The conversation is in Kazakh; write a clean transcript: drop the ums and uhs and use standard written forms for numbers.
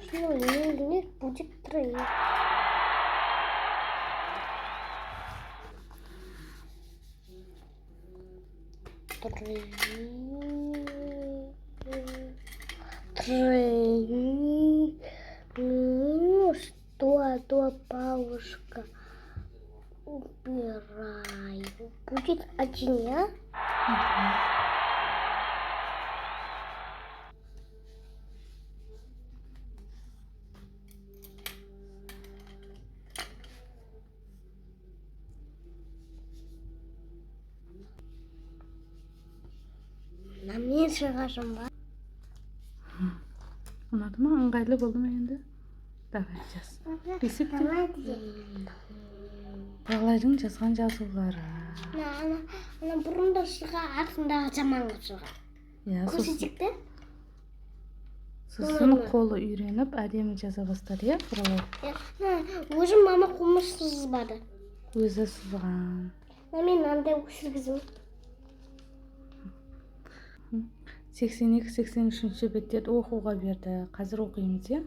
Шынымен будет 3. Минус 2 палочка. Убираю. Будет 1, а? На меньше кажем, ба? Ұнады ма? Ыңғайлы болды ма енді? Давай жаз. Ресепті? Бағлайдың жазған жазулары. Ана бұрында шыға, артындағы жаманға шыға. Көрсетекті? Сосын қолы үйреніп, әдемі жаза бастады, иә, Құралай? Өзім мама қолыма сызбады. Өзі сызған. Мен андай өшіргізім. 82-83 беттерді оқуға берді. Қазір оқимыз, иә?